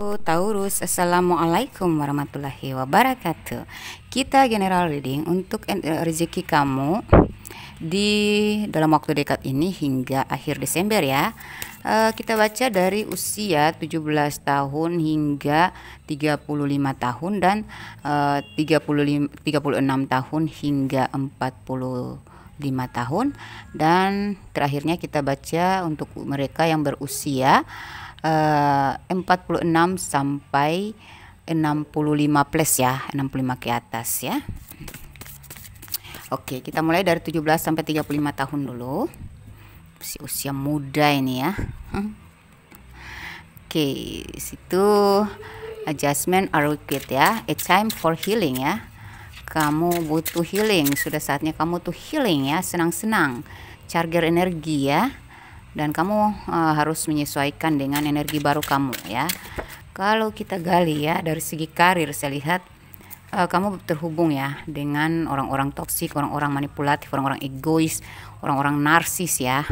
Taurus, assalamualaikum warahmatullahi wabarakatuh. Kita general reading untuk rezeki kamu di dalam waktu dekat ini hingga akhir Desember ya. Kita baca dari usia 17 tahun hingga 35 tahun dan 36 tahun hingga 45 tahun, dan terakhirnya kita baca untuk mereka yang berusia 46 sampai 65 plus ya, 65 ke atas ya. Oke, kita mulai dari 17 sampai 35 tahun dulu. Usia muda ini ya. Oke, situ adjustment are required ya. A time for healing ya. Kamu butuh healing, sudah saatnya kamu tuh healing ya, senang-senang, charger energi ya. Dan kamu harus menyesuaikan dengan energi baru kamu ya. Kalau kita gali ya dari segi karir, saya lihat kamu terhubung ya dengan orang-orang toksik, orang-orang manipulatif, orang-orang egois, orang-orang narsis ya.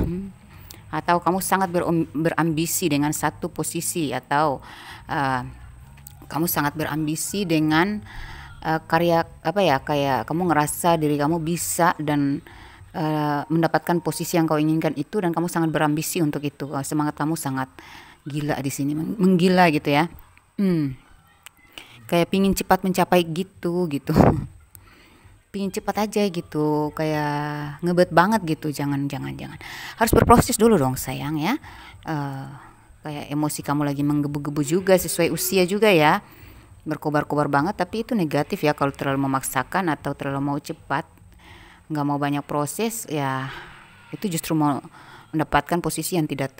Atau kamu sangat berambisi dengan satu posisi, atau kamu sangat berambisi dengan karya kayak kamu ngerasa diri kamu bisa dan mendapatkan posisi yang kau inginkan itu, dan kamu sangat berambisi untuk itu. Semangat kamu sangat gila di sini, menggila gitu ya. Kayak pingin cepat mencapai gitu pingin cepat aja gitu, kayak ngebet banget gitu. Jangan harus berproses dulu dong sayang ya. Kayak emosi kamu lagi menggebu-gebu juga, sesuai usia juga ya, berkobar-kobar banget. Tapi itu negatif ya kalau terlalu memaksakan atau terlalu mau cepat, nggak mau banyak proses ya, itu justru mau mendapatkan posisi yang tidak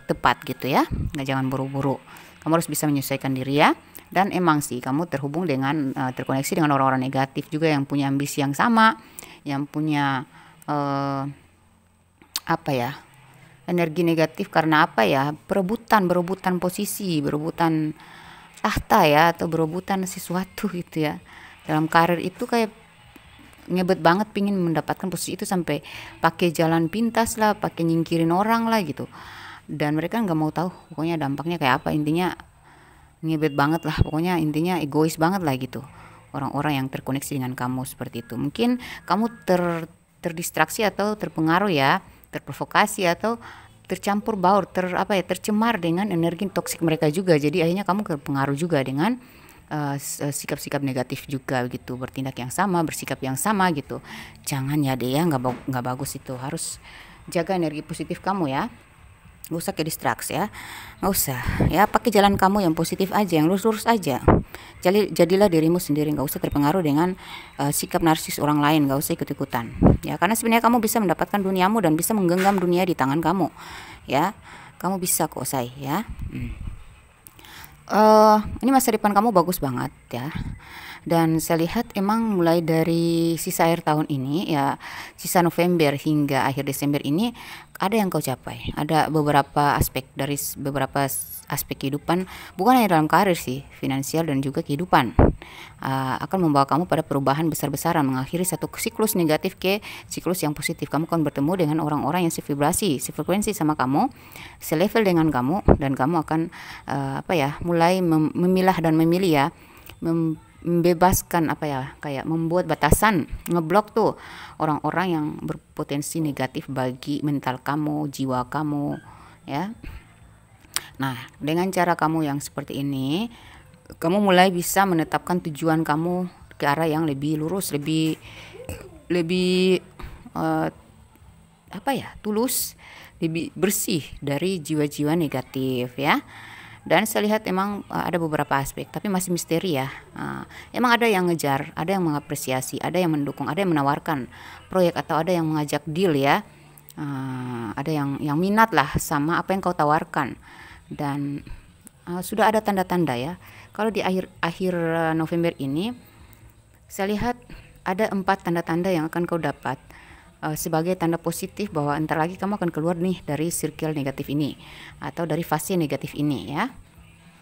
tepat gitu ya. Jangan buru-buru, kamu harus bisa menyesuaikan diri ya. Dan emang sih kamu terhubung dengan terkoneksi dengan orang-orang negatif juga yang punya ambisi yang sama, yang punya energi negatif. Karena apa ya, berebutan posisi, berebutan tahta ya, atau berebutan sesuatu gitu ya. Dalam karir itu kayak ngebet banget, pingin mendapatkan posisi itu sampai pakai jalan pintas lah, pakai nyingkirin orang lah gitu. Dan mereka nggak mau tahu pokoknya dampaknya kayak apa. Intinya ngebet banget lah, pokoknya intinya egois banget lah gitu. Orang-orang yang terkoneksi dengan kamu seperti itu. Mungkin kamu terdistraksi atau terpengaruh ya, terprovokasi atau tercampur baur, tercemar dengan energi toksik mereka juga. Jadi akhirnya kamu terpengaruh juga dengan sikap-sikap negatif juga gitu, bertindak yang sama, bersikap yang sama gitu. Jangan ya deh ya, nggak bagus itu. Harus jaga energi positif kamu ya, nggak usah ke distraksi ya, nggak usah ya, pakai jalan kamu yang positif aja, yang lurus-lurus aja. Jadilah dirimu sendiri, nggak usah terpengaruh dengan sikap narsis orang lain, nggak usah ikut-ikutan ya. Karena sebenarnya kamu bisa mendapatkan duniamu dan bisa menggenggam dunia di tangan kamu ya. Kamu bisa kok say ya. Ini masa depan kamu bagus banget ya. Dan saya lihat emang mulai dari sisa akhir tahun ini ya, sisa November hingga akhir Desember ini ada yang kau capai. Ada beberapa aspek dari beberapa aspek kehidupan, bukan hanya dalam karir sih, finansial dan juga kehidupan, akan membawa kamu pada perubahan besar-besaran, mengakhiri satu siklus negatif ke siklus yang positif. Kamu akan bertemu dengan orang-orang yang sevibrasi, sefrekuensi sama kamu, selevel dengan kamu, dan kamu akan mulai memilah dan memilih ya, membebaskan kayak membuat batasan, ngeblok tuh orang-orang yang berpotensi negatif bagi mental kamu, jiwa kamu ya. Nah, dengan cara kamu yang seperti ini, kamu mulai bisa menetapkan tujuan kamu ke arah yang lebih lurus, lebih tulus, lebih bersih dari jiwa-jiwa negatif ya. Dan saya lihat emang ada beberapa aspek, tapi masih misteri ya. Emang ada yang ngejar, ada yang mengapresiasi, ada yang mendukung, ada yang menawarkan proyek, atau ada yang mengajak deal ya. Ada yang minat lah sama apa yang kau tawarkan. Dan sudah ada tanda-tanda ya. Kalau di akhir November ini, saya lihat ada 4 tanda-tanda yang akan kau dapat sebagai tanda positif bahwa entar lagi kamu akan keluar nih dari circle negatif ini, atau dari fase negatif ini ya.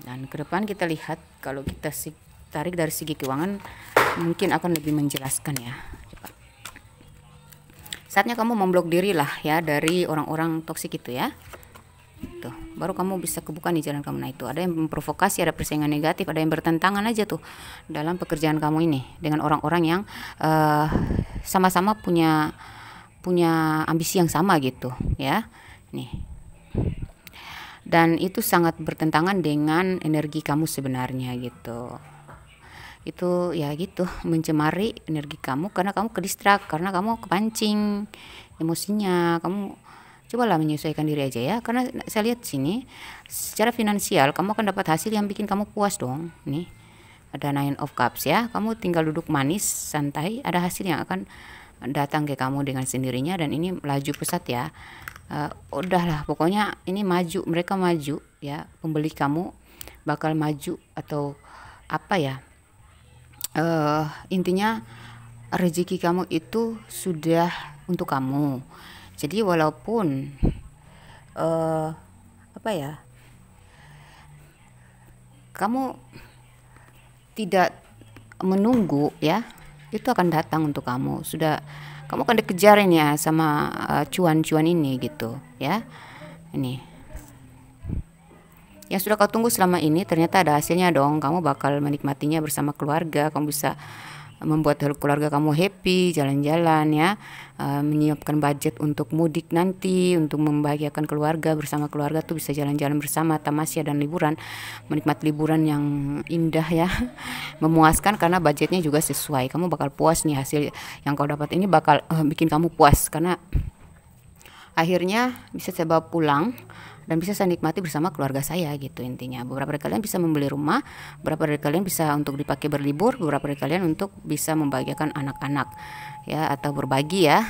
Dan ke depan kita lihat, kalau kita tarik dari segi keuangan mungkin akan lebih menjelaskan ya. Saatnya kamu memblok diri lah ya dari orang-orang toksik itu ya. Tuh. baru kamu bisa kebuka nih jalan kamu. Nah itu ada yang memprovokasi, ada persaingan negatif, ada yang bertentangan aja tuh dalam pekerjaan kamu ini dengan orang-orang yang sama-sama punya ambisi yang sama gitu ya. Nih, dan itu sangat bertentangan dengan energi kamu sebenarnya gitu. Itu ya gitu, mencemari energi kamu karena kamu kedistrak, karena kamu kepancing emosinya. Kamu cobalah menyesuaikan diri aja ya, karena saya lihat sini secara finansial kamu akan dapat hasil yang bikin kamu puas dong. Nih ada Nine of Cups ya, kamu tinggal duduk manis santai, ada hasil yang akan datang ke kamu dengan sendirinya, dan ini laju pesat ya. Udahlah pokoknya ini maju, mereka maju ya, pembeli kamu bakal maju atau apa ya, intinya rezeki kamu itu sudah untuk kamu. Jadi walaupun apa ya, kamu tidak menunggu ya, itu akan datang untuk kamu. Sudah kamu akan dikejarin ya sama cuan-cuan ini gitu ya. Ini yang sudah kau tunggu selama ini ternyata ada hasilnya dong. Kamu bakal menikmatinya bersama keluarga. Kamu bisa membuat keluarga kamu happy, jalan-jalan ya, menyiapkan budget untuk mudik nanti, untuk membahagiakan keluarga. Bersama keluarga tuh bisa jalan-jalan bersama, tamasya dan liburan, menikmati liburan yang indah ya, memuaskan karena budgetnya juga sesuai. Kamu bakal puas nih, hasil yang kau dapat ini bakal bikin kamu puas karena akhirnya bisa saya bawa pulang dan bisa saya nikmati bersama keluarga saya gitu intinya. Beberapa dari kalian bisa membeli rumah, beberapa dari kalian bisa untuk dipakai berlibur, beberapa dari kalian untuk bisa membahagiakan anak-anak ya, atau berbagi ya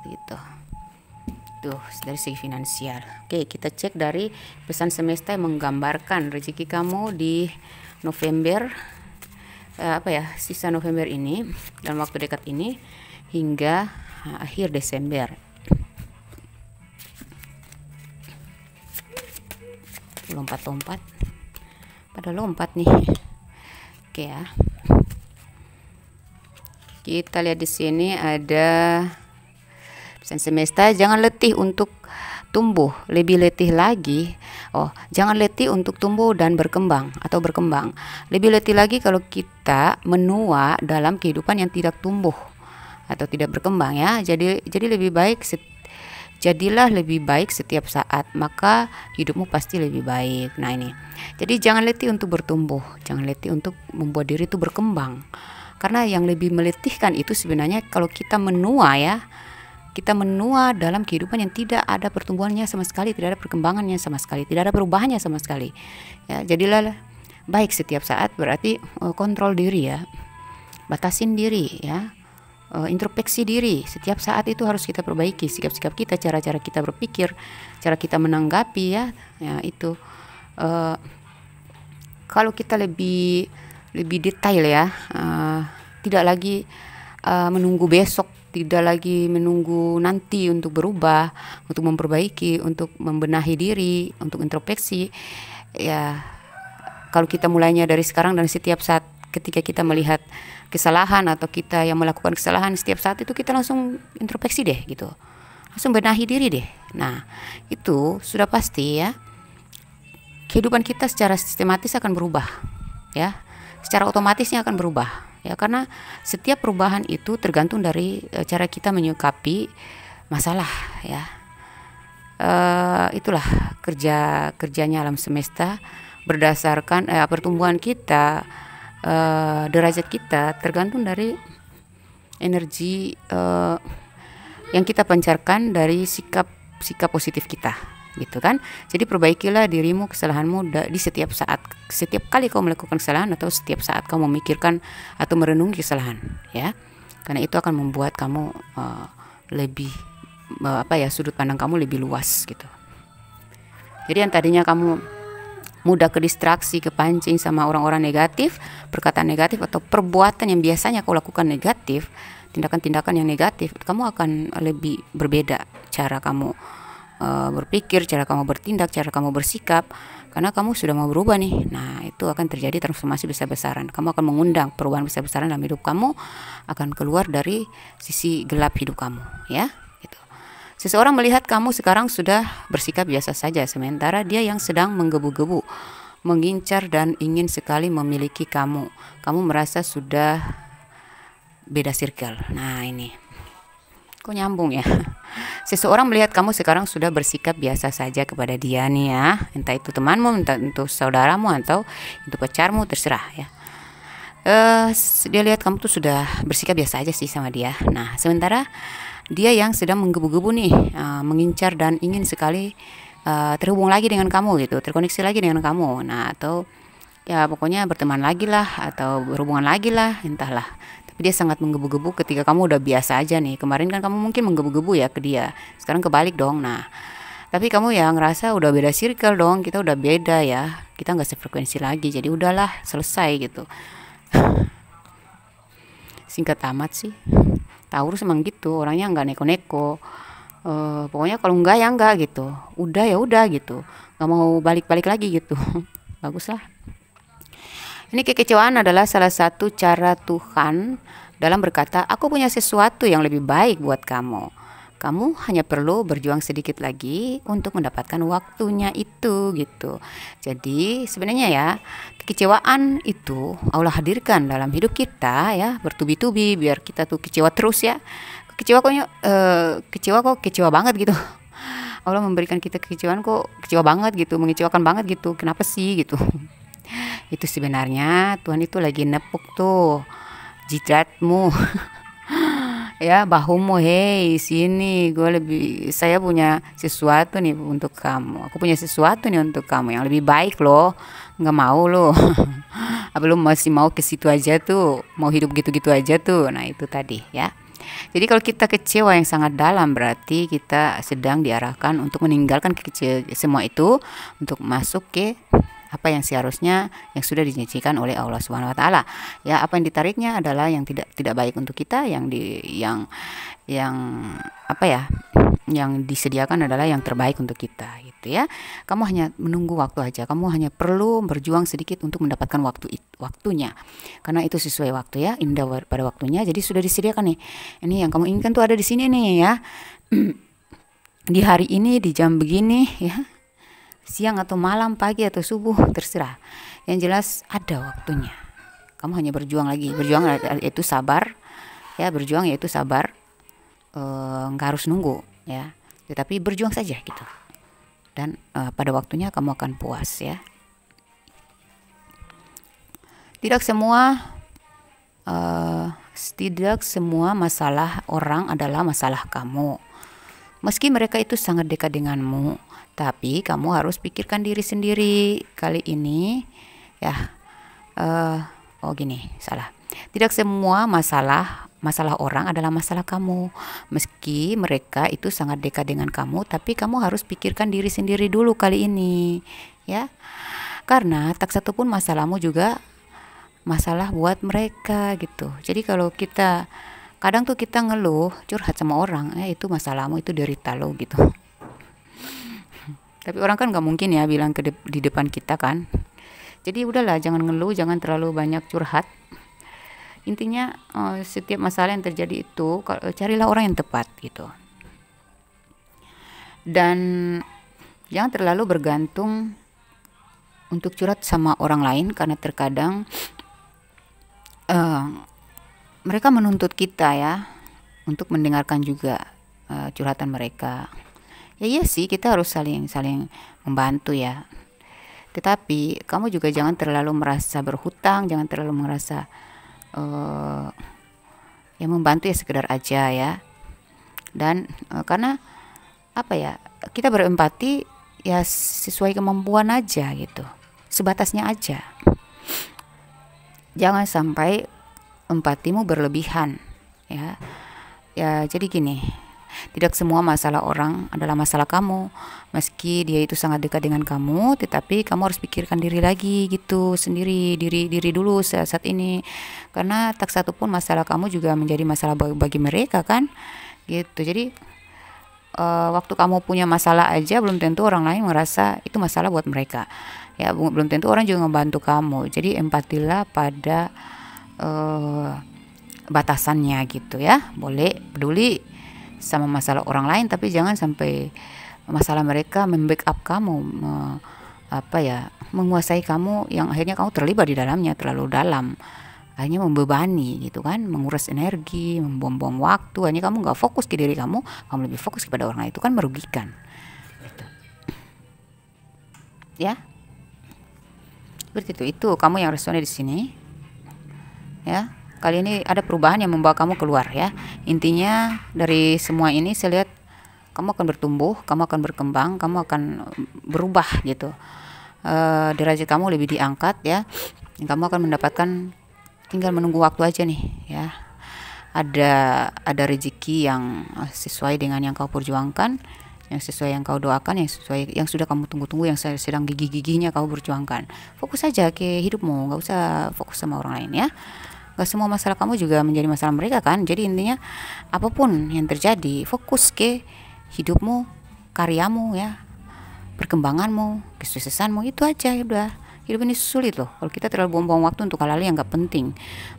gitu. Tuh dari segi finansial. Oke, kita cek dari pesan semesta yang menggambarkan rezeki kamu di November, apa ya, sisa November ini, dalam waktu dekat ini hingga akhir Desember. Lompat-lompat pada lompat nih. Oke ya, kita lihat di sini ada pesan semesta, jangan letih untuk tumbuh, lebih letih lagi. Jangan letih untuk tumbuh dan berkembang atau berkembang. Lebih letih lagi kalau kita menua dalam kehidupan yang tidak tumbuh atau tidak berkembang ya. Jadi lebih baik jadilah lebih baik setiap saat, maka hidupmu pasti lebih baik. Nah ini, jadi jangan letih untuk bertumbuh, jangan letih untuk membuat diri itu berkembang. Karena yang lebih meletihkan itu sebenarnya kalau kita menua ya, kita menua dalam kehidupan yang tidak ada pertumbuhannya sama sekali, tidak ada perkembangannya sama sekali, tidak ada perubahannya sama sekali. Ya, jadilah baik setiap saat, berarti kontrol diri ya, batasin diri ya. Introspeksi diri setiap saat itu harus kita perbaiki sikap-sikap kita, cara-cara kita berpikir, cara kita menanggapi ya itu kalau kita lebih detail ya, tidak lagi menunggu besok, tidak lagi menunggu nanti untuk berubah, untuk memperbaiki, untuk membenahi diri, untuk introspeksi ya. Kalau kita mulainya dari sekarang dan setiap saat ketika kita melihat kesalahan atau kita yang melakukan kesalahan, setiap saat itu kita langsung introspeksi deh gitu, langsung benahi diri deh. Nah itu sudah pasti ya, kehidupan kita secara sistematis akan berubah ya, secara otomatisnya akan berubah ya, karena setiap perubahan itu tergantung dari cara kita menyikapi masalah ya. Itulah kerjanya alam semesta berdasarkan pertumbuhan kita, derajat kita tergantung dari energi yang kita pancarkan dari sikap positif kita gitu kan. Jadi perbaikilah dirimu, kesalahanmu di setiap saat, setiap kali kau melakukan kesalahan atau setiap saat kau memikirkan atau merenungi kesalahan ya, karena itu akan membuat kamu lebih sudut pandang kamu lebih luas gitu. Jadi yang tadinya kamu mudah kedistraksi, kepancing sama orang-orang negatif, perkataan negatif atau perbuatan yang biasanya kau lakukan negatif, tindakan-tindakan yang negatif, kamu akan lebih berbeda cara kamu berpikir, cara kamu bertindak, cara kamu bersikap, karena kamu sudah mau berubah nih. Nah itu akan terjadi transformasi besar-besaran. Kamu akan mengundang perubahan besar-besaran dalam hidup kamu, akan keluar dari sisi gelap hidup kamu ya gitu. Seseorang melihat kamu sekarang sudah bersikap biasa saja, sementara dia yang sedang menggebu-gebu, mengincar dan ingin sekali memiliki kamu. Kamu merasa sudah beda circle. Nah ini, kok nyambung ya? Seseorang melihat kamu sekarang sudah bersikap biasa saja kepada dia nih ya, entah itu temanmu, entah itu saudaramu, atau itu pacarmu, terserah ya. Dia lihat kamu tuh sudah bersikap biasa aja sih sama dia. Nah, sementara dia yang sedang menggebu-gebu nih, mengincar dan ingin sekali terhubung lagi dengan kamu gitu, terkoneksi lagi dengan kamu. Nah, atau ya pokoknya berteman lagi lah, atau berhubungan lagi lah, entahlah. Tapi dia sangat menggebu-gebu ketika kamu udah biasa aja nih. Kemarin kan kamu mungkin menggebu-gebu ya ke dia, sekarang kebalik dong. Nah, tapi kamu ya ngerasa udah beda circle dong, kita udah beda ya, kita nggak sefrekuensi lagi, jadi udahlah selesai gitu. Singkat amat sih, Taurus emang gitu, orangnya nggak neko-neko. Pokoknya kalau enggak ya enggak gitu, udah ya udah gitu, nggak mau balik-balik lagi gitu. Bagus lah. Ini kekecewaan adalah salah satu cara Tuhan dalam berkata, aku punya sesuatu yang lebih baik buat kamu. Kamu hanya perlu berjuang sedikit lagi untuk mendapatkan waktunya itu gitu. Jadi sebenarnya ya, kekecewaan itu Allah hadirkan dalam hidup kita ya, bertubi-tubi biar kita tuh kecewa terus ya. Kecewa banget gitu. Allah memberikan kita kekecewaan kok kecewa banget gitu, mengecewakan banget gitu. Kenapa sih gitu? Itu sebenarnya Tuhan itu lagi nepuk tuh jidatmu. Ya, bahumu, hei sini, saya punya sesuatu nih untuk kamu, aku punya sesuatu nih untuk kamu yang lebih baik loh, nggak mau loh. Belum masih mau ke situ aja tuh, mau hidup gitu-gitu aja tuh. Nah itu tadi ya. Jadi kalau kita kecewa yang sangat dalam, berarti kita sedang diarahkan untuk meninggalkan semua itu, untuk masuk ke apa yang seharusnya yang sudah dijanjikan oleh Allah Subhanahu wa taala. Ya, apa yang ditariknya adalah yang tidak baik untuk kita, yang apa ya? Yang disediakan adalah yang terbaik untuk kita gitu ya. Kamu hanya menunggu waktu aja. Kamu hanya perlu berjuang sedikit untuk mendapatkan waktunya. Karena itu sesuai waktu ya, indah pada waktunya. Jadi sudah disediakan nih. Ini yang kamu inginkan tuh ada di sini nih ya. Di hari ini, di jam begini ya. Siang atau malam, pagi atau subuh, terserah. Yang jelas ada waktunya. Kamu hanya berjuang lagi. Berjuang yaitu sabar. Ya, berjuang yaitu sabar. Nggak harus nunggu ya. Tetapi berjuang saja gitu. Dan pada waktunya kamu akan puas ya. Tidak semua masalah orang adalah masalah kamu. Meski mereka itu sangat dekat denganmu, tapi kamu harus pikirkan diri sendiri kali ini ya. Salah. Tidak semua masalah orang adalah masalah kamu. Meski mereka itu sangat dekat dengan kamu, tapi kamu harus pikirkan diri sendiri dulu kali ini ya. Karena tak satu pun masalahmu juga masalah buat mereka gitu. Jadi kalau kadang tuh kita ngeluh, curhat sama orang, itu masalahmu, itu derita lo gitu. Tapi orang kan nggak mungkin ya bilang di depan kita kan. Jadi udahlah, jangan ngeluh, jangan terlalu banyak curhat. Intinya setiap masalah yang terjadi itu carilah orang yang tepat gitu. Dan jangan terlalu bergantung untuk curhat sama orang lain, karena terkadang mereka menuntut kita ya untuk mendengarkan juga curhatan mereka. Ya iya sih, kita harus saling membantu ya. Tetapi kamu juga jangan terlalu merasa berhutang, jangan terlalu merasa ya membantu ya sekedar aja ya. Dan karena apa ya, kita berempati ya sesuai kemampuan aja gitu, sebatasnya aja. Jangan sampai empatimu berlebihan ya. Ya jadi gini, tidak semua masalah orang adalah masalah kamu. Meski dia itu sangat dekat dengan kamu, tetapi kamu harus pikirkan diri lagi gitu, sendiri, diri dulu saat ini. Karena tak satu pun masalah kamu juga menjadi masalah bagi mereka kan gitu. Jadi waktu kamu punya masalah aja, belum tentu orang lain merasa itu masalah buat mereka ya. Belum tentu orang juga membantu kamu. Jadi empatilah pada batasannya gitu ya. Boleh peduli sama masalah orang lain, tapi jangan sampai masalah mereka membackup kamu, menguasai kamu, yang akhirnya kamu terlibat di dalamnya terlalu dalam, akhirnya membebani gitu kan, menguras energi, membuang-buang waktu, hanya kamu nggak fokus ke diri kamu lebih fokus kepada orang lain, itu kan merugikan gitu. Ya, seperti itu kamu yang resonnya di sini ya. Kali ini ada perubahan yang membawa kamu keluar ya. Intinya dari semua ini saya lihat kamu akan bertumbuh, kamu akan berkembang, kamu akan berubah gitu. Derajat kamu lebih diangkat ya. Kamu akan mendapatkan, tinggal menunggu waktu aja nih ya. Ada rezeki yang sesuai dengan yang kau perjuangkan, yang sesuai yang kau doakan, yang sesuai yang sudah kamu tunggu-tunggu, yang sedang gigih-gigihnya kau perjuangkan. Fokus saja ke hidupmu, nggak usah fokus sama orang lain ya. Gak semua masalah kamu juga menjadi masalah mereka kan. Jadi intinya apapun yang terjadi, fokus ke hidupmu, karyamu ya, perkembanganmu, kesuksesanmu, itu aja ya udah. Hidup ini sulit loh. Kalau kita terlalu buang-buang waktu untuk hal-hal yang gak penting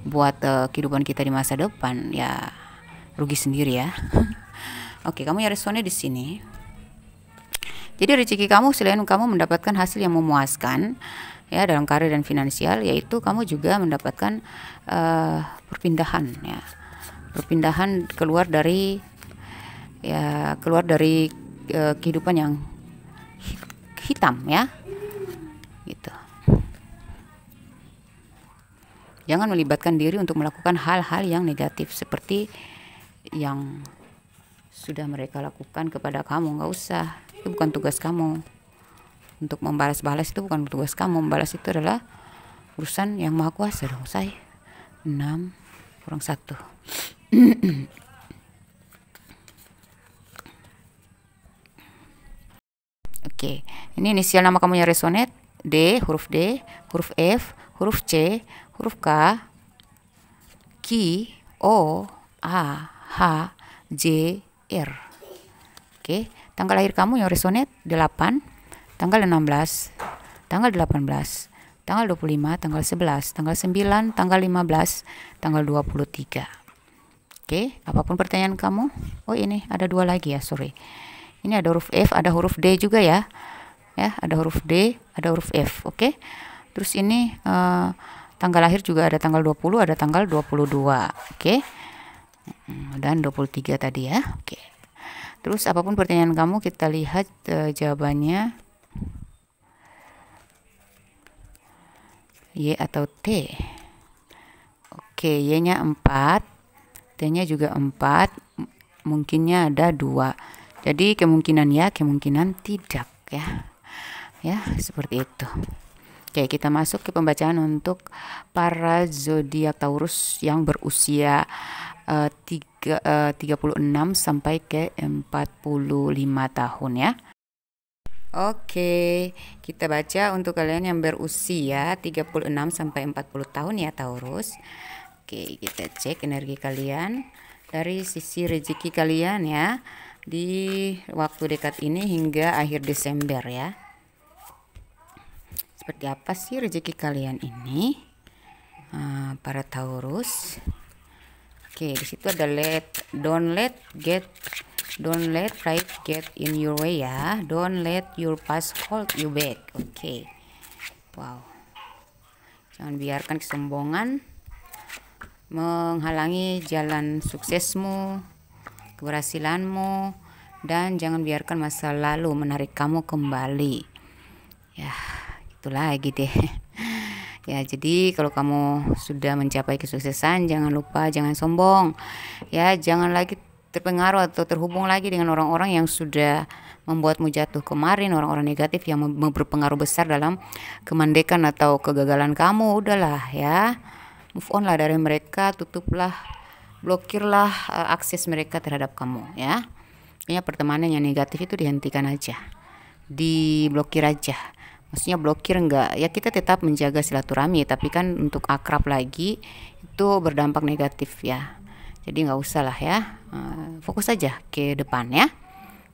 buat kehidupan kita di masa depan, ya rugi sendiri ya. Oke, kamu ya responnya di sini. Jadi rezeki kamu, selain kamu mendapatkan hasil yang memuaskan ya dalam karir dan finansial, yaitu kamu juga mendapatkan perpindahan ya, perpindahan keluar dari kehidupan yang hitam ya gitu. Jangan melibatkan diri untuk melakukan hal-hal yang negatif seperti yang sudah mereka lakukan kepada kamu. Nggak usah, itu bukan tugas kamu. Untuk membalas-balas itu bukan tugas kamu. Membalas itu adalah urusan yang maha kuasa dong, say. 6 kurang 1. Oke, ini inisial nama kamu yang resonate. D, huruf F, huruf C, huruf K, Q, O, A, H, J, R. Oke, tanggal lahir kamu yang resonate 8, tanggal 16, tanggal 18, tanggal 25, tanggal 11, tanggal 9, tanggal 15, tanggal 23. Oke, apapun pertanyaan kamu. Oh, ini ada 2 lagi ya, sorry. Ini ada huruf F, ada huruf D juga ya. Ya, ada huruf D, ada huruf F. Oke. Terus ini tanggal lahir juga ada tanggal 20, ada tanggal 22. Oke. Dan 23 tadi ya. Oke. Terus apapun pertanyaan kamu, kita lihat jawabannya. Y atau T. Oke, Y-nya 4, T-nya juga 4, mungkinnya ada 2. Jadi kemungkinan ya, kemungkinan tidak ya. Ya, seperti itu. Oke, kita masuk ke pembacaan untuk para zodiak Taurus yang berusia 36 sampai ke 45 tahun ya. Oke, kita baca untuk kalian yang berusia 36 sampai 40 tahun ya Taurus. Oke, kita cek energi kalian dari sisi rezeki kalian ya di waktu dekat ini hingga akhir Desember ya. Seperti apa sih rezeki kalian ini para Taurus? Oke, di situ ada don't let pride get in your way ya. Don't let your past hold you back. Oke. Wow. Jangan biarkan kesombongan menghalangi jalan suksesmu, keberhasilanmu, dan jangan biarkan masa lalu menarik kamu kembali. Ya, itu lagi deh. Ya, jadi kalau kamu sudah mencapai kesuksesan, jangan lupa, jangan sombong. Ya, jangan lagi terpengaruh atau terhubung lagi dengan orang-orang yang sudah membuatmu jatuh kemarin, orang-orang negatif yang berpengaruh besar dalam kemandekan atau kegagalan kamu. Udahlah ya, move on lah dari mereka, tutuplah, blokirlah akses mereka terhadap kamu ya. Kayaknya pertemanan yang negatif itu dihentikan aja, diblokir aja. Maksudnya blokir enggak, ya kita tetap menjaga silaturahmi, tapi kan untuk akrab lagi itu berdampak negatif ya. Jadi nggak usah lah ya, fokus aja ke depan ya.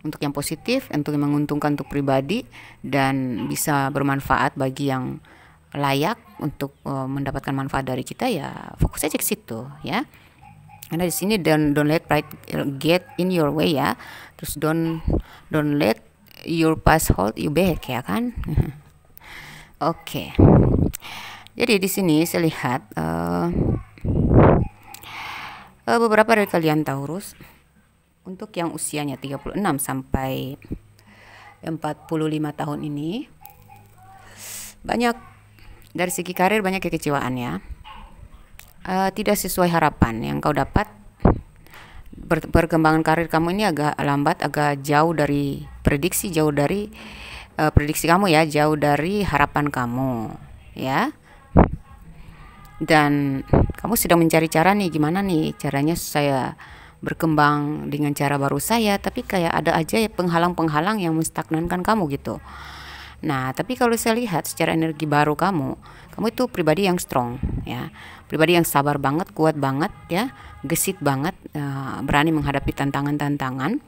Untuk yang positif, untuk yang menguntungkan untuk pribadi dan bisa bermanfaat bagi yang layak untuk mendapatkan manfaat dari kita, ya fokus aja ke situ ya. Karena di sini don't let pride get in your way ya. Terus don't let your past hold you back ya kan. Oke. Jadi di sini saya lihat beberapa dari kalian Taurus untuk yang usianya 36 sampai 45 tahun ini banyak dari segi karir banyak kekecewaan ya. Tidak sesuai harapan yang kau dapat. Perkembangan karir kamu ini agak lambat, agak jauh dari prediksi, jauh dari prediksi kamu ya, jauh dari harapan kamu ya. Dan kamu sedang mencari cara nih, gimana nih caranya saya berkembang dengan cara baru saya, tapi kayak ada aja ya penghalang-penghalang yang menstagnankan kamu gitu. Nah, tapi kalau saya lihat secara energi baru kamu itu pribadi yang strong ya, pribadi yang sabar banget, kuat banget ya, gesit banget, berani menghadapi tantangan-tantangan.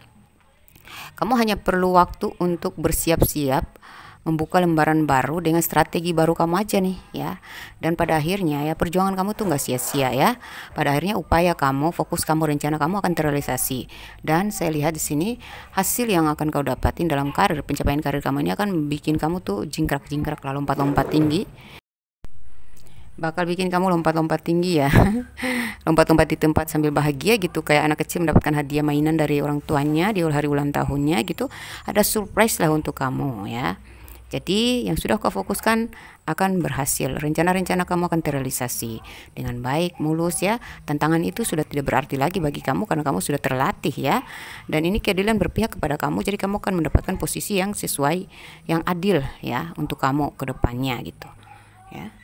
Kamu hanya perlu waktu untuk bersiap-siap membuka lembaran baru dengan strategi baru kamu aja nih ya. Dan pada akhirnya ya perjuangan kamu tuh nggak sia-sia ya. Pada akhirnya upaya kamu, fokus kamu, rencana kamu akan terrealisasi. Dan saya lihat di sini hasil yang akan kau dapatin dalam karir, pencapaian karir kamu ini akan bikin kamu tuh jingkrak-jingkrak lalu lompat-lompat tinggi. Bakal bikin kamu lompat-lompat tinggi ya. Lompat-lompat di tempat sambil bahagia gitu, kayak anak kecil mendapatkan hadiah mainan dari orang tuanya di hari ulang tahunnya gitu. Ada surprise lah untuk kamu ya. Jadi yang sudah kau fokuskan akan berhasil. Rencana-rencana kamu akan terrealisasi dengan baik, mulus ya. Tantangan itu sudah tidak berarti lagi bagi kamu karena kamu sudah terlatih ya. Dan ini keadilan berpihak kepada kamu, jadi kamu akan mendapatkan posisi yang sesuai, yang adil ya untuk kamu ke depannya gitu ya.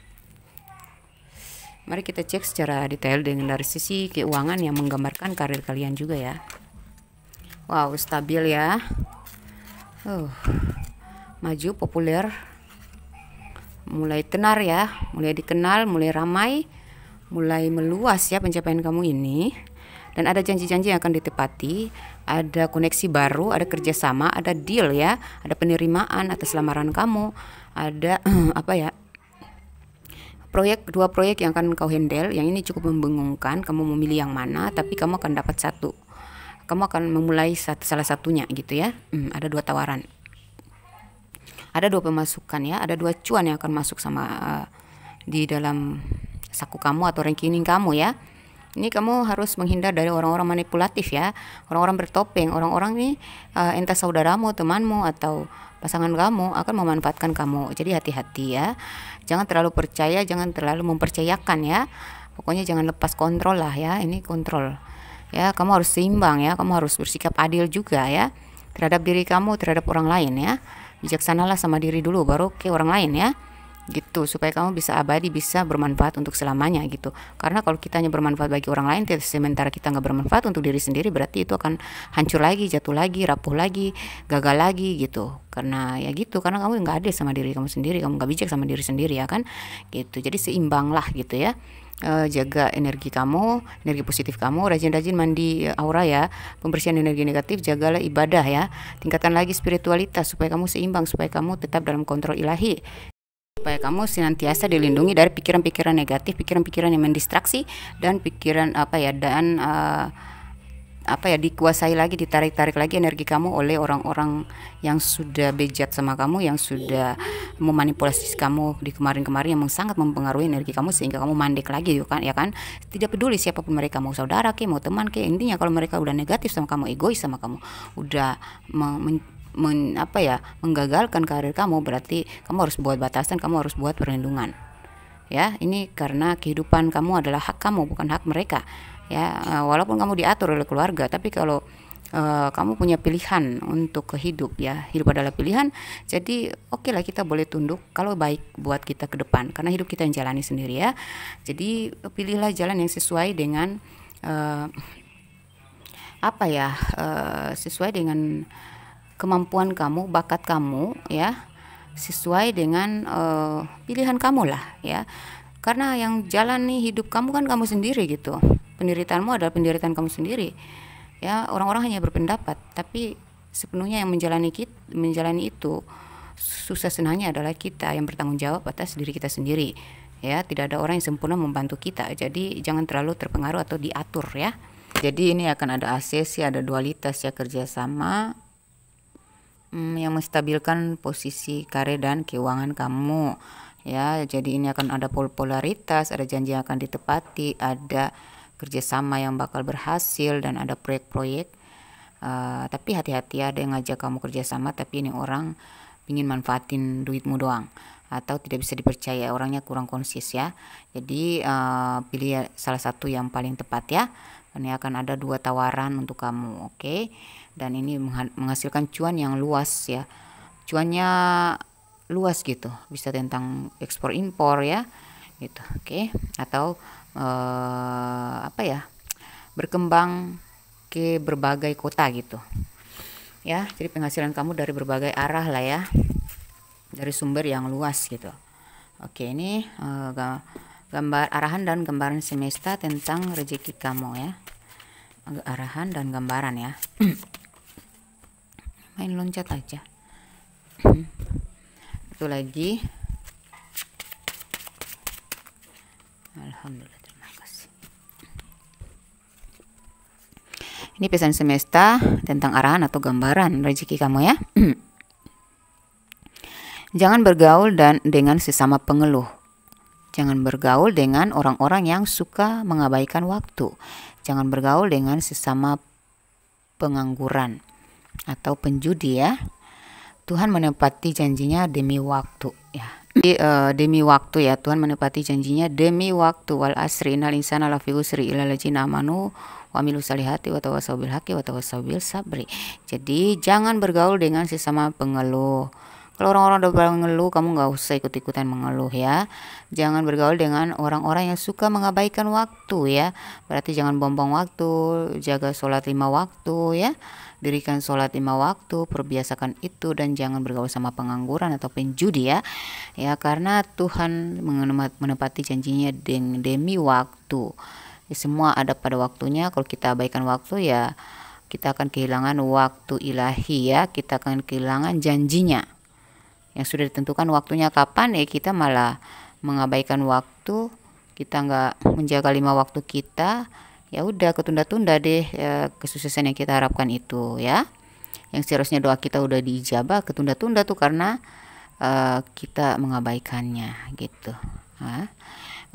Mari kita cek secara detail dengan dari sisi keuangan yang menggambarkan karir kalian juga ya. Wow, stabil ya. Maju, populer, mulai tenar ya, mulai dikenal, mulai ramai, mulai meluas ya pencapaian kamu ini. Dan ada janji-janji yang akan ditepati, ada koneksi baru, ada kerjasama, ada deal ya, ada penerimaan atas lamaran kamu, ada apa ya, dua proyek yang akan kau handle. Yang ini cukup membingungkan, kamu memilih yang mana, tapi kamu akan dapat satu, kamu akan memulai salah satunya gitu ya. Ada dua tawaran, ada dua pemasukan ya, ada dua cuan yang akan masuk sama di dalam saku kamu atau rekening kamu ya. Ini kamu harus menghindar dari orang-orang manipulatif ya, orang-orang bertopeng. Orang-orang ini entah saudaramu, temanmu, atau pasangan kamu akan memanfaatkan kamu. Jadi hati-hati ya, jangan terlalu percaya, jangan terlalu mempercayakan ya. Pokoknya jangan lepas kontrol lah ya, ini kontrol ya. Kamu harus seimbang ya, kamu harus bersikap adil juga ya terhadap diri kamu, terhadap orang lain ya. Bijaksanalah sama diri dulu baru ke orang lain ya gitu, supaya kamu bisa abadi, bisa bermanfaat untuk selamanya gitu. Karena kalau kita hanya bermanfaat bagi orang lain sementara kita nggak bermanfaat untuk diri sendiri, berarti itu akan hancur lagi, jatuh lagi, rapuh lagi, gagal lagi gitu. Karena ya gitu, karena kamu nggak adil sama diri kamu sendiri, kamu nggak bijak sama diri sendiri ya kan gitu. Jadi seimbang lah gitu ya. Jaga energi kamu, energi positif kamu, rajin-rajin mandi aura ya, pembersihan energi negatif, jagalah ibadah ya, tingkatkan lagi spiritualitas supaya kamu seimbang, supaya kamu tetap dalam kontrol ilahi, supaya kamu senantiasa dilindungi dari pikiran-pikiran negatif, pikiran-pikiran yang mendistraksi, dan pikiran dikuasai lagi, ditarik-tarik lagi energi kamu oleh orang-orang yang sudah bejat sama kamu, yang sudah memanipulasi kamu di kemarin-kemarin, yang sangat mempengaruhi energi kamu sehingga kamu mandek lagi ya kan. Tidak peduli siapapun mereka, mau saudara ke, mau teman ke, intinya kalau mereka udah negatif sama kamu, egois sama kamu, udah menggagalkan karir kamu, berarti kamu harus buat batasan, kamu harus buat perlindungan ya. Ini karena kehidupan kamu adalah hak kamu, bukan hak mereka ya. Walaupun kamu diatur oleh keluarga, tapi kalau kamu punya pilihan untuk hidup ya, hidup adalah pilihan. Jadi oke lah, kita boleh tunduk kalau baik buat kita ke depan, karena hidup kita yang jalani sendiri ya. Jadi pilihlah jalan yang sesuai dengan sesuai dengan kemampuan kamu, bakat kamu ya, sesuai dengan pilihan kamu lah ya. Karena yang jalani hidup kamu kan kamu sendiri gitu. Penderitaanmu adalah penderitaan kamu sendiri ya. Orang-orang hanya berpendapat, tapi sepenuhnya yang menjalani itu susah senangnya adalah kita yang bertanggung jawab atas diri kita sendiri ya. Tidak ada orang yang sempurna membantu kita, jadi jangan terlalu terpengaruh atau diatur ya. Jadi ini akan ada asesi, ada dualitas ya, kerjasama yang menstabilkan posisi karir dan keuangan kamu ya. Jadi ini akan ada polaritas, ada janji yang akan ditepati, ada kerjasama yang bakal berhasil, dan ada proyek-proyek. Tapi hati-hati, ada yang ngajak kamu kerjasama tapi ini orang ingin manfaatin duitmu doang, atau tidak bisa dipercaya, orangnya kurang konsis ya. Jadi pilih salah satu yang paling tepat ya. Ini akan ada 2 tawaran untuk kamu, oke? Dan ini menghasilkan cuan yang luas ya, cuannya luas gitu, bisa tentang ekspor impor ya gitu, oke? Atau apa ya, berkembang ke berbagai kota gitu ya. Jadi penghasilan kamu dari berbagai arah lah ya, dari sumber yang luas gitu. Oke, ini gambar arahan dan gambaran semesta tentang rezeki kamu ya. Arahan dan gambaran ya. Main loncat aja. Itu lagi. Alhamdulillah, terima kasih. Ini pesan semesta tentang arahan atau gambaran rezeki kamu ya. Jangan bergaul dengan sesama pengeluh. Jangan bergaul dengan orang-orang yang suka mengabaikan waktu. Jangan bergaul dengan sesama pengangguran atau penjudi ya. Tuhan menepati janjinya demi waktu ya. Jadi, demi waktu ya, Tuhan menepati janjinya demi waktu. Wal asri innal insana lafi usri illal ladzina amanu wa amilus solihati wa tawassaw bil haqqi wa tawassaw bil sabri. Jadi jangan bergaul dengan sesama pengeluh. Kalau orang-orang udah mengeluh, kamu nggak usah ikut-ikutan mengeluh ya. Jangan bergaul dengan orang-orang yang suka mengabaikan waktu ya. Berarti jangan buang-buang waktu, jaga sholat 5 waktu ya. Dirikan sholat 5 waktu, perbiasakan itu, dan jangan bergaul sama pengangguran atau penjudi ya. Ya, karena Tuhan menepati janjinya demi waktu. Ya, semua ada pada waktunya. Kalau kita abaikan waktu ya, kita akan kehilangan waktu ilahi ya. Kita akan kehilangan janjinya yang sudah ditentukan waktunya kapan ya. Kita malah mengabaikan waktu, kita nggak menjaga 5 waktu kita, ya udah ketunda-tunda deh kesuksesan yang kita harapkan itu ya. Yang seharusnya doa kita udah diijabah, ketunda-tunda tuh karena kita mengabaikannya gitu.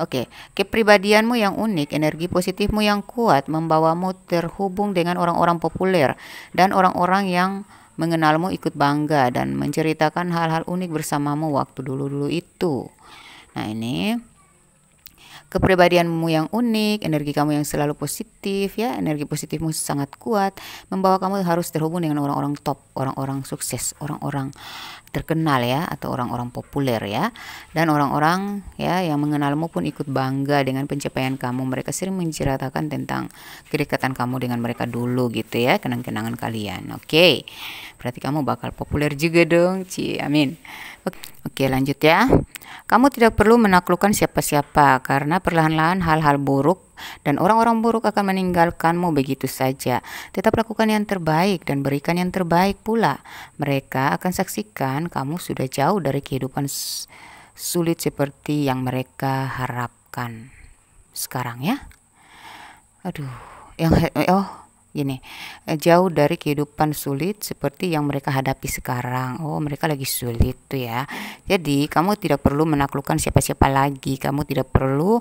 Oke, kepribadianmu yang unik, energi positifmu yang kuat membawamu terhubung dengan orang-orang populer dan orang-orang yang mengenalmu ikut bangga dan menceritakan hal-hal unik bersamamu waktu dulu-dulu itu. Nah, ini kepribadianmu yang unik, energi kamu yang selalu positif ya, energi positifmu sangat kuat, membawa kamu harus terhubung dengan orang-orang top, orang-orang sukses, orang-orang terkenal ya, atau orang-orang populer ya. Dan orang-orang ya yang mengenalmu pun ikut bangga dengan pencapaian kamu. Mereka sering menceritakan tentang kedekatan kamu dengan mereka dulu gitu ya, kenang-kenangan kalian. Oke, berarti kamu bakal populer juga dong, amin. Oke, lanjut ya. Kamu tidak perlu menaklukkan siapa-siapa karena perlahan-lahan hal-hal buruk dan orang-orang buruk akan meninggalkanmu begitu saja. Tetap lakukan yang terbaik dan berikan yang terbaik pula. Mereka akan saksikan kamu sudah jauh dari kehidupan sulit seperti yang mereka harapkan sekarang ya. Gini, jauh dari kehidupan sulit seperti yang mereka hadapi sekarang. Oh, mereka lagi sulit tuh ya. Jadi kamu tidak perlu menaklukkan siapa-siapa lagi. Kamu tidak perlu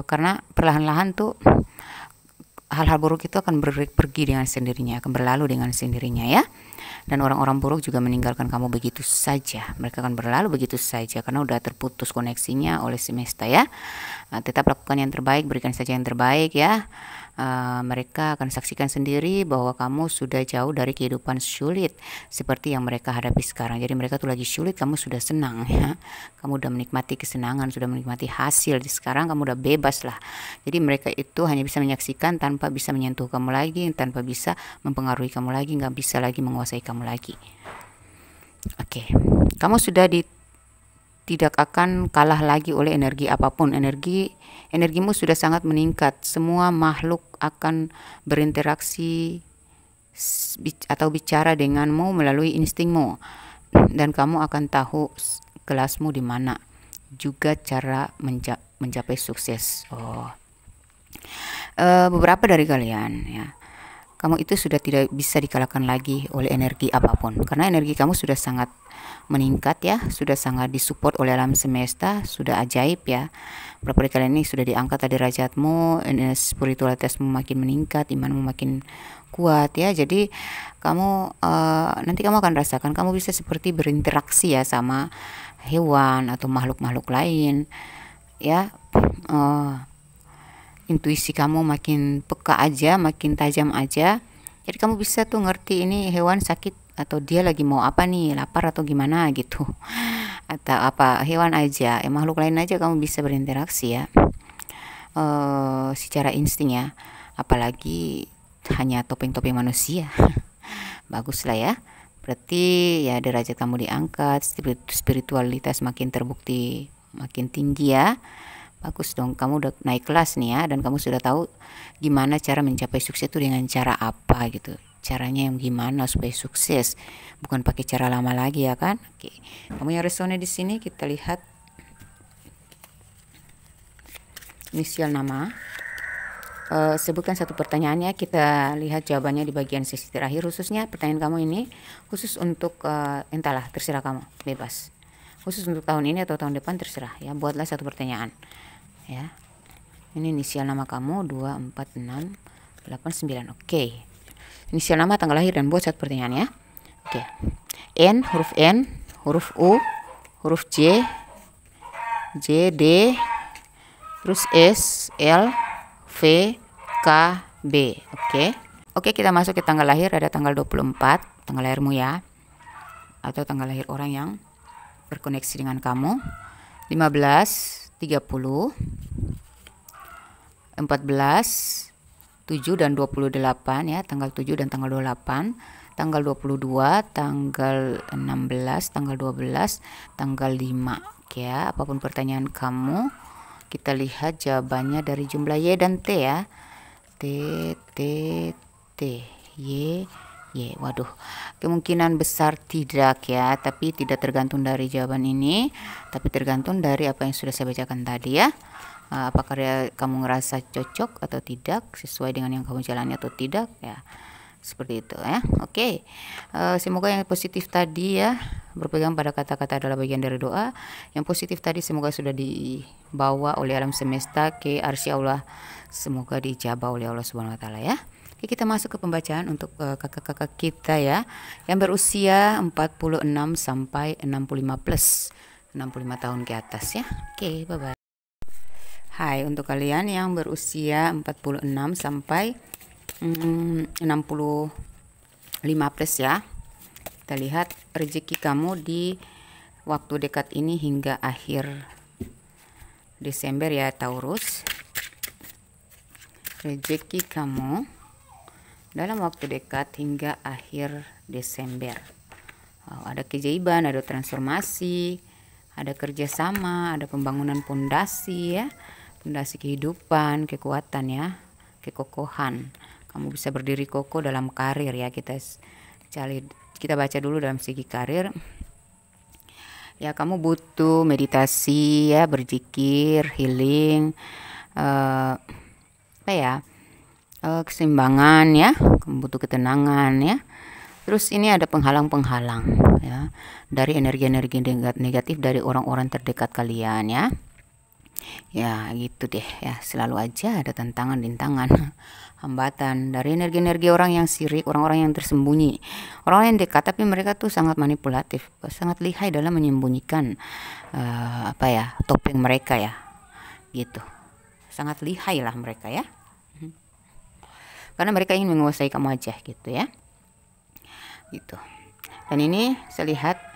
karena perlahan-lahan tuh hal-hal buruk itu akan pergi dengan sendirinya, akan berlalu dengan sendirinya ya. Dan orang-orang buruk juga meninggalkan kamu begitu saja. Mereka akan berlalu begitu saja karena udah terputus koneksinya oleh semesta ya. Tetap lakukan yang terbaik, berikan saja yang terbaik ya. Mereka akan saksikan sendiri bahwa kamu sudah jauh dari kehidupan sulit seperti yang mereka hadapi sekarang. Jadi mereka tuh lagi sulit, kamu sudah senang ya. Kamu udah menikmati kesenangan, sudah menikmati hasil. Sekarang kamu udah bebas lah. Jadi mereka itu hanya bisa menyaksikan tanpa bisa menyentuh kamu lagi, tanpa bisa mempengaruhi kamu lagi, nggak bisa lagi menguasai kamu lagi. Oke, kamu sudah tidak akan kalah lagi oleh energi apapun. Energimu sudah sangat meningkat. Semua makhluk akan berinteraksi atau bicara denganmu melalui instingmu, dan kamu akan tahu kelasmu di mana, juga cara mencapai sukses. Beberapa dari kalian ya, kamu itu sudah tidak bisa dikalahkan lagi oleh energi apapun, karena energi kamu sudah sangat meningkat ya, sudah sangat disupport oleh alam semesta, sudah ajaib ya. Beberapa dari kalian ini sudah diangkat dari derajatmu, spiritualitasmu makin meningkat, imanmu makin kuat ya. Jadi kamu nanti kamu akan rasakan kamu bisa seperti berinteraksi ya sama hewan atau makhluk-makhluk lain ya. Intuisi kamu makin peka aja, makin tajam aja. Jadi kamu bisa tuh ngerti ini hewan sakit atau dia lagi mau apa nih, lapar atau gimana gitu. Atau apa hewan aja, makhluk lain aja kamu bisa berinteraksi ya. Secara insting ya. Apalagi hanya topeng-topeng manusia. Bagus lah ya. Berarti ya derajat kamu diangkat, spiritualitas makin terbukti makin tinggi ya. Bagus dong, kamu udah naik kelas nih ya, dan kamu sudah tahu gimana cara mencapai sukses itu dengan cara apa gitu. Caranya yang gimana supaya sukses, bukan pakai cara lama lagi ya kan. Oke. Kamu yang resonnya di sini, kita lihat inisial nama. Sebutkan satu pertanyaan ya, kita lihat jawabannya di bagian sesi terakhir. Khususnya pertanyaan kamu ini khusus untuk entahlah, terserah kamu, bebas. Khusus untuk tahun ini atau tahun depan terserah ya, buatlah satu pertanyaan ya. Ini inisial nama kamu 24689. Oke. Inisial nama, tanggal lahir, dan buat satu pertanyaan ya. Oke. N, huruf U, huruf J, D, terus S, L, V, K, B. Oke, kita masuk ke tanggal lahir. Ada tanggal 24, tanggal lahirmu ya, atau tanggal lahir orang yang berkoneksi dengan kamu. 15, 30, 14, 7 dan 28 ya, tanggal 7 dan tanggal 28, tanggal 22, tanggal 16, tanggal 12, tanggal 5. Oke ya, apapun pertanyaan kamu, kita lihat jawabannya dari jumlah Y dan T ya. T, Y. Waduh, kemungkinan besar tidak ya, tapi tidak tergantung dari jawaban ini, tapi tergantung dari apa yang sudah saya bacakan tadi ya. Apakah kamu ngerasa cocok atau tidak, sesuai dengan yang kamu jalani atau tidak ya, seperti itu ya. Oke. Semoga yang positif tadi ya, berpegang pada kata-kata adalah bagian dari doa. Yang positif tadi semoga sudah dibawa oleh alam semesta ke arsy Allah, semoga dijabah oleh Allah Subhanahu wa taala ya. Oke, kita masuk ke pembacaan untuk kakak-kakak kita ya, yang berusia 46 sampai 65 plus, 65 tahun ke atas ya. Oke, bye bye. Hai, untuk kalian yang berusia 46 sampai 65 plus ya, kita lihat rezeki kamu di waktu dekat ini hingga akhir Desember ya, Taurus. Rezeki kamu dalam waktu dekat hingga akhir Desember. Ada keajaiban, ada transformasi, ada kerjasama, ada pembangunan pondasi ya, pondasi kehidupan, kekuatan ya, kekokohan. Kamu bisa berdiri kokoh dalam karir ya. Kita baca dulu dalam segi karir. Ya, kamu butuh meditasi ya, berzikir, healing, keseimbangan ya. Kamu butuh ketenangan ya. Terus ini ada penghalang-penghalang ya, dari energi-energi negatif dari orang-orang terdekat kalian ya. Ya gitu deh ya, selalu aja ada tantangan, rintangan, hambatan dari energi-energi orang yang sirik, orang-orang yang tersembunyi, orang yang dekat tapi mereka tuh sangat manipulatif, sangat lihai dalam menyembunyikan topeng mereka ya, gitu. Sangat lihai lah mereka ya, karena mereka ingin menguasai kamu aja gitu ya, gitu. Dan ini saya lihat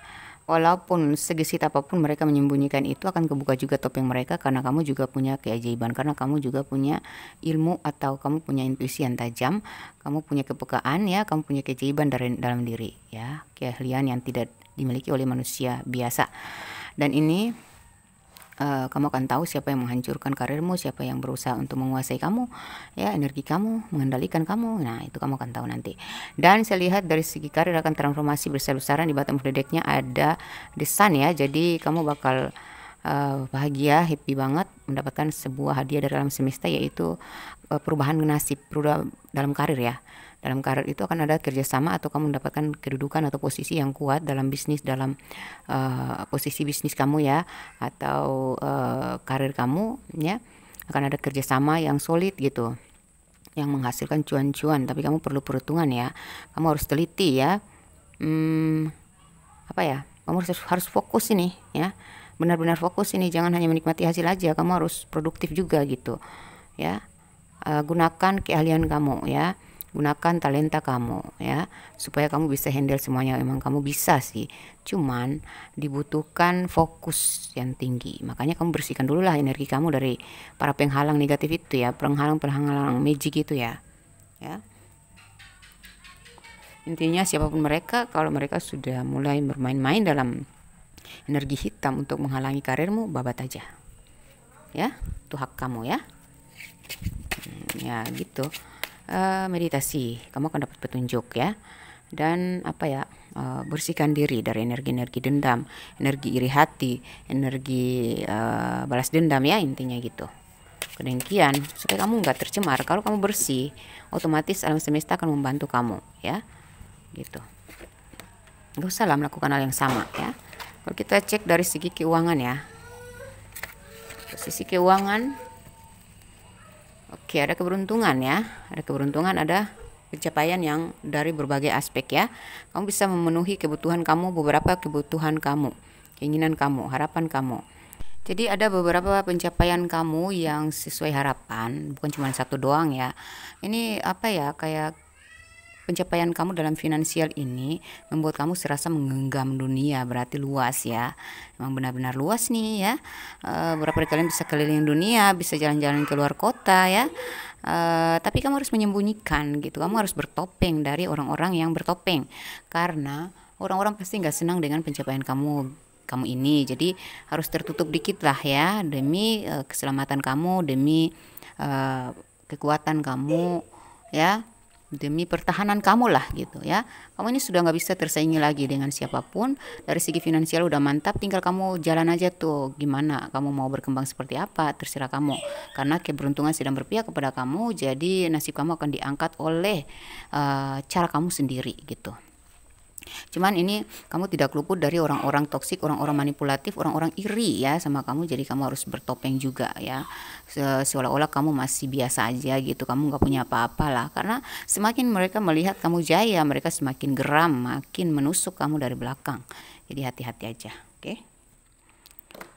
walaupun segesit apapun mereka menyembunyikan itu, akan kebuka juga topeng mereka, karena kamu juga punya keajaiban, karena kamu juga punya ilmu atau kamu punya intuisi yang tajam, kamu punya kepekaan ya, kamu punya keajaiban dalam diri ya, keahlian yang tidak dimiliki oleh manusia biasa. Dan ini kamu akan tahu siapa yang menghancurkan karirmu, siapa yang berusaha untuk menguasai kamu, ya, energi kamu, mengendalikan kamu. Nah, itu kamu akan tahu nanti. Dan saya lihat dari segi karir akan transformasi bersara-sara. Di bottom of the deck-nya ada the sun ya. Jadi kamu bakal bahagia, happy banget mendapatkan sebuah hadiah dari alam semesta, yaitu perubahan nasib dalam karir ya. Dalam karir itu akan ada kerjasama atau kamu mendapatkan kedudukan atau posisi yang kuat dalam bisnis, dalam posisi bisnis kamu ya, atau karir kamu ya, akan ada kerjasama yang solid gitu, yang menghasilkan cuan-cuan. Tapi kamu perlu perhitungan ya, kamu harus teliti ya, apa ya, kamu harus fokus ini ya, benar-benar fokus ini, jangan hanya menikmati hasil aja, kamu harus produktif juga gitu ya. Gunakan keahlian kamu ya, gunakan talenta kamu ya, supaya kamu bisa handle semuanya. Emang kamu bisa sih, cuman dibutuhkan fokus yang tinggi. Makanya kamu bersihkan dulu lah energi kamu dari para penghalang negatif itu ya, penghalang magic itu ya. Intinya siapapun mereka, kalau mereka sudah mulai bermain-main dalam energi hitam untuk menghalangi karirmu, babat aja ya, itu hak kamu ya. Ya gitu. Meditasi, kamu akan dapat petunjuk ya. Dan apa ya, bersihkan diri dari energi-energi dendam, energi iri hati, energi balas dendam ya, intinya gitu, kedengkian, supaya kamu nggak tercemar. Kalau kamu bersih, otomatis alam semesta akan membantu kamu ya, gitu. Nggak usah lah melakukan hal yang sama ya. Kalau kita cek dari segi keuangan ya, sisi keuangan, oke, ada keberuntungan ya, ada keberuntungan, ada pencapaian yang dari berbagai aspek ya. Kamu bisa memenuhi kebutuhan kamu, beberapa kebutuhan kamu, keinginan kamu, harapan kamu. Jadi ada beberapa pencapaian kamu yang sesuai harapan, bukan cuma satu doang ya. Ini apa ya, kayak pencapaian kamu dalam finansial ini membuat kamu serasa menggenggam dunia, berarti luas ya. Memang benar-benar luas nih ya. Berapa kali kalian bisa keliling dunia, bisa jalan-jalan ke luar kota ya. Tapi kamu harus menyembunyikan gitu. Kamu harus bertopeng dari orang-orang yang bertopeng, karena orang-orang pasti nggak senang dengan pencapaian kamu ini. Jadi harus tertutup dikit lah ya, demi keselamatan kamu, demi kekuatan kamu ya, demi pertahanan kamu lah gitu ya. Kamu ini sudah nggak bisa tersaingi lagi dengan siapapun. Dari segi finansial udah mantap, tinggal kamu jalan aja tuh, gimana kamu mau berkembang seperti apa, terserah kamu, karena keberuntungan sedang berpihak kepada kamu. Jadi nasib kamu akan diangkat oleh cara kamu sendiri gitu. Cuman ini kamu tidak luput dari orang-orang toksik, orang-orang manipulatif, orang-orang iri ya sama kamu. Jadi kamu harus bertopeng juga ya, seolah-olah kamu masih biasa aja gitu, kamu nggak punya apa-apa lah. Karena semakin mereka melihat kamu jaya, mereka semakin geram, makin menusuk kamu dari belakang. Jadi hati-hati aja, oke?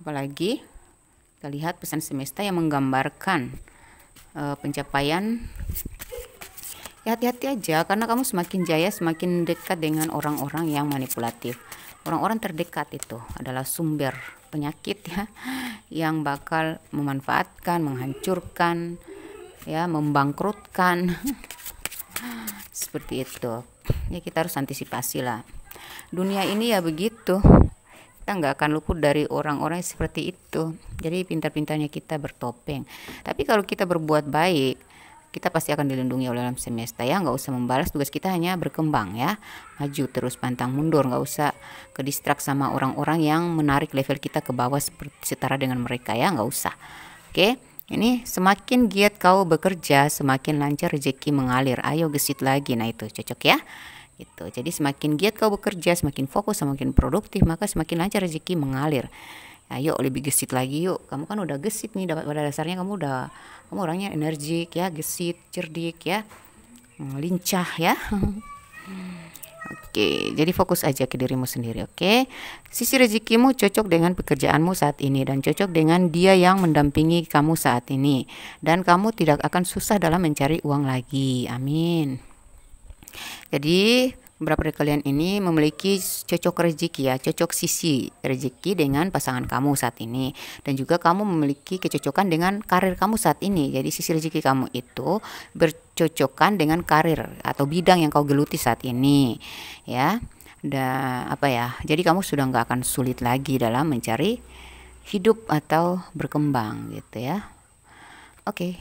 Apalagi kita lihat pesan semesta yang menggambarkan pencapaian. Ya, hati-hati aja, karena kamu semakin jaya semakin dekat dengan orang-orang yang manipulatif. Orang-orang terdekat itu adalah sumber penyakit ya, yang bakal memanfaatkan, menghancurkan ya, membangkrutkan seperti itu ya. Kita harus antisipasi lah, dunia ini ya begitu, kita nggak akan luput dari orang-orang seperti itu. Jadi pintar-pintarnya kita bertopeng. Tapi kalau kita berbuat baik, kita pasti akan dilindungi oleh alam semesta ya. Nggak usah membalas, tugas kita hanya berkembang ya, maju terus, pantang mundur. Nggak usah ke distract sama orang-orang yang menarik level kita ke bawah seperti setara dengan mereka ya, nggak usah. Oke, ini semakin giat kau bekerja, semakin lancar rezeki mengalir. Ayo gesit lagi. Nah itu cocok ya gitu. Jadi semakin giat kau bekerja, semakin fokus, semakin produktif, maka semakin lancar rezeki mengalir. Ayo lebih gesit lagi yuk. Kamu kan udah gesit nih, pada dasarnya kamu orangnya energik ya, gesit, cerdik ya, lincah ya. Oke, jadi fokus aja ke dirimu sendiri. Oke, sisi rezekimu cocok dengan pekerjaanmu saat ini, dan cocok dengan dia yang mendampingi kamu saat ini, dan kamu tidak akan susah dalam mencari uang lagi. Amin. Jadi beberapa dari kalian ini memiliki cocok rezeki ya, cocok sisi rezeki dengan pasangan kamu saat ini, dan juga kamu memiliki kecocokan dengan karir kamu saat ini. Jadi sisi rezeki kamu itu bercocokan dengan karir atau bidang yang kau geluti saat ini ya. Dan apa ya, jadi kamu sudah nggak akan sulit lagi dalam mencari hidup atau berkembang gitu ya. Oke.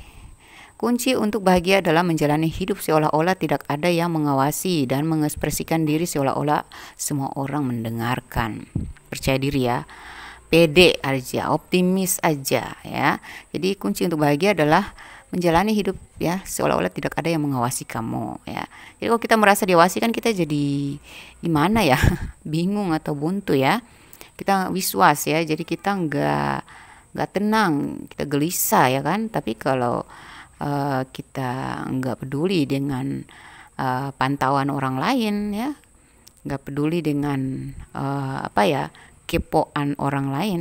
Kunci untuk bahagia adalah menjalani hidup seolah-olah tidak ada yang mengawasi dan mengekspresikan diri seolah-olah semua orang mendengarkan. Percaya diri ya. Pede aja, optimis aja ya. Jadi kunci untuk bahagia adalah menjalani hidup ya seolah-olah tidak ada yang mengawasi kamu ya. Jadi kalau kita merasa diawasi kan kita jadi gimana ya? Bingung atau buntu ya. Kita wiswas ya. Jadi kita nggak tenang, kita gelisah ya kan. Tapi kalau kita nggak peduli dengan pantauan orang lain ya, nggak peduli dengan kepoan orang lain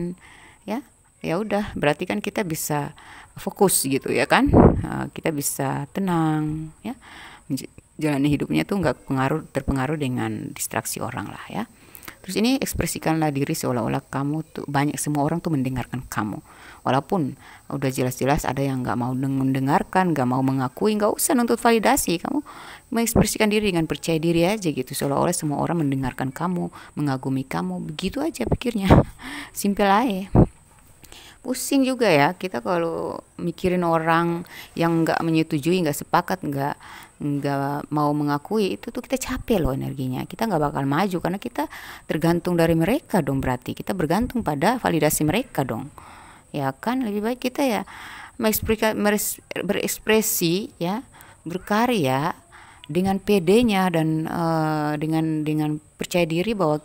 ya, ya udah berarti kan kita bisa fokus gitu ya kan. Kita bisa tenang ya, jalani hidupnya tuh nggak terpengaruh dengan distraksi orang lah ya. Terus ini ekspresikanlah diri seolah-olah kamu tuh semua orang tuh mendengarkan kamu. Walaupun udah jelas-jelas ada yang nggak mau mendengarkan, nggak mau mengakui, nggak usah nuntut validasi. Kamu mengekspresikan diri dengan percaya diri aja gitu, seolah-olah semua orang mendengarkan kamu, mengagumi kamu, begitu aja pikirnya. Simpel aja. Pusing juga ya kita kalau mikirin orang yang nggak menyetujui, nggak sepakat, nggak mau mengakui, itu tuh kita capek loh energinya. Kita nggak bakal maju karena kita tergantung dari mereka dong, berarti kita bergantung pada validasi mereka dong ya kan. Lebih baik kita ya berekspresi ya, berkarya dengan pedenya dan dengan percaya diri bahwa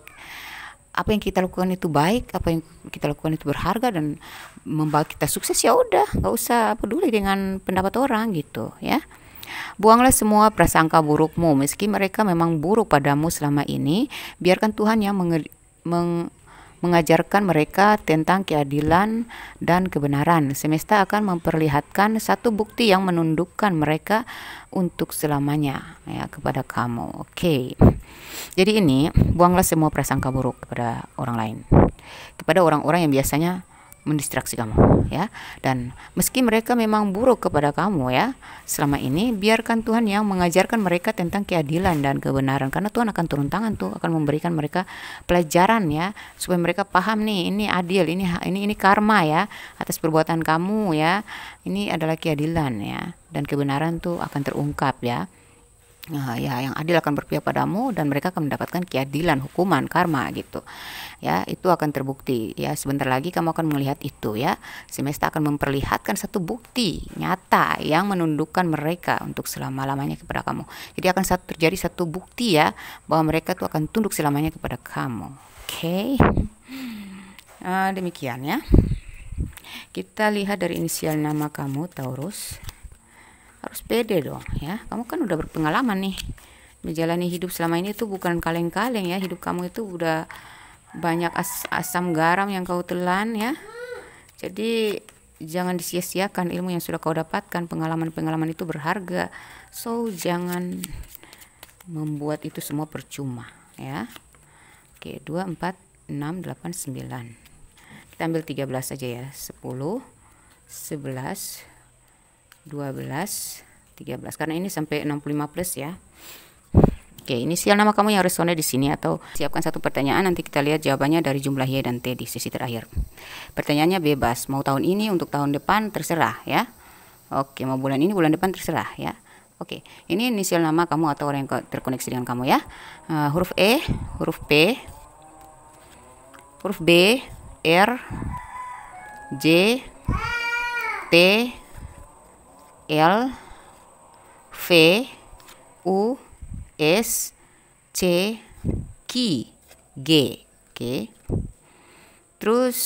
apa yang kita lakukan itu baik, apa yang kita lakukan itu berharga dan membawa kita sukses. Ya udah, nggak usah peduli dengan pendapat orang gitu ya. Buanglah semua prasangka burukmu, meski mereka memang buruk padamu selama ini. Biarkan Tuhan yang mengajarkan mereka tentang keadilan dan kebenaran. Semesta akan memperlihatkan satu bukti yang menundukkan mereka untuk selamanya ya kepada kamu. Oke. Jadi ini, buanglah semua prasangka buruk kepada orang lain, kepada orang-orang yang biasanya mendistraksi kamu ya. Dan meski mereka memang buruk kepada kamu ya selama ini, biarkan Tuhan yang mengajarkan mereka tentang keadilan dan kebenaran, karena Tuhan akan turun tangan tuh, akan memberikan mereka pelajaran ya, supaya mereka paham nih, ini adil, ini karma ya atas perbuatan kamu ya. Ini adalah keadilan ya, dan kebenaran tuh akan terungkap ya. Nah, ya yang adil akan berpihak padamu dan mereka akan mendapatkan keadilan, hukuman, karma gitu. Ya, itu akan terbukti ya. Sebentar lagi kamu akan melihat itu ya. Semesta akan memperlihatkan satu bukti nyata yang menundukkan mereka untuk selama-lamanya kepada kamu. Jadi akan terjadi satu bukti ya bahwa mereka tuh akan tunduk selamanya kepada kamu. Oke. Demikian ya. Kita lihat dari inisial nama kamu, Taurus. Harus pede dong ya, kamu kan udah berpengalaman nih menjalani hidup selama ini tuh bukan kaleng-kaleng ya. Hidup kamu itu udah banyak asam garam yang kau telan ya. Jadi jangan disia-siakan ilmu yang sudah kau dapatkan. Pengalaman-pengalaman itu berharga, so jangan membuat itu semua percuma ya. Oke, 2, 4, 6, 8, 9. Kita ambil 13 aja ya. 10, 11, 12, 13, karena ini sampai 65 plus ya. Oke, inisial nama kamu yang resone di sini, atau siapkan satu pertanyaan, nanti kita lihat jawabannya dari jumlah Y dan T di sesi terakhir. Pertanyaannya bebas, mau tahun ini, untuk tahun depan terserah ya. Oke, mau bulan ini, bulan depan terserah ya. Oke, ini inisial nama kamu atau orang yang terkoneksi dengan kamu ya. Huruf E, huruf P, huruf B, R, J, T, L, V, U, S, C, Q, G. Oke. Terus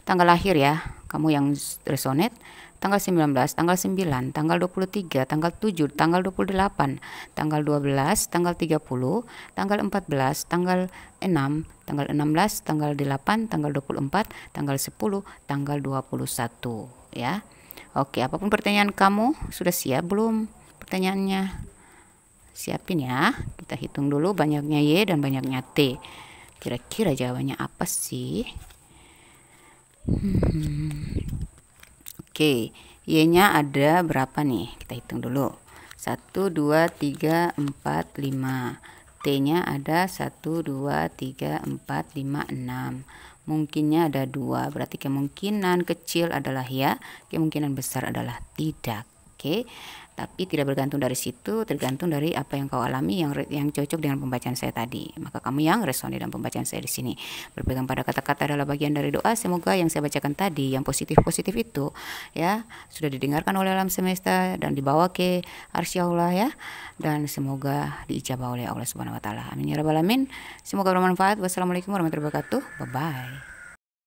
tanggal lahir ya, kamu yang resonate, tanggal 19, tanggal 9, tanggal 23, tanggal 7, tanggal 28, tanggal 12, tanggal 30, tanggal 14, tanggal 6, tanggal 16, tanggal 8, tanggal 24, tanggal 10, tanggal 21 ya. Oke, apapun pertanyaan kamu, sudah siap belum pertanyaannya? Siapin ya. Kita hitung dulu banyaknya Y dan banyaknya T. Kira-kira jawabannya apa sih? Oke, Y-nya ada berapa nih? Kita hitung dulu. 1, 2, 3, 4, 5. T-nya ada 1, 2, 3, 4, 5, 6. Mungkinnya ada 2, berarti kemungkinan kecil adalah ya, kemungkinan besar adalah tidak. Oke, tapi tidak bergantung dari situ, tergantung dari apa yang kau alami yang cocok dengan pembacaan saya tadi. Maka kamu yang resoni dalam pembacaan saya di sini. Berpegang pada kata-kata adalah bagian dari doa. Semoga yang saya bacakan tadi, yang positif-positif itu ya sudah didengarkan oleh alam semesta dan dibawa ke arsy Allah ya. Dan semoga diijabah oleh Allah Subhanahu wa taala. Amin ya rabbal alamin. Semoga bermanfaat. Wassalamualaikum warahmatullahi wabarakatuh. Bye bye.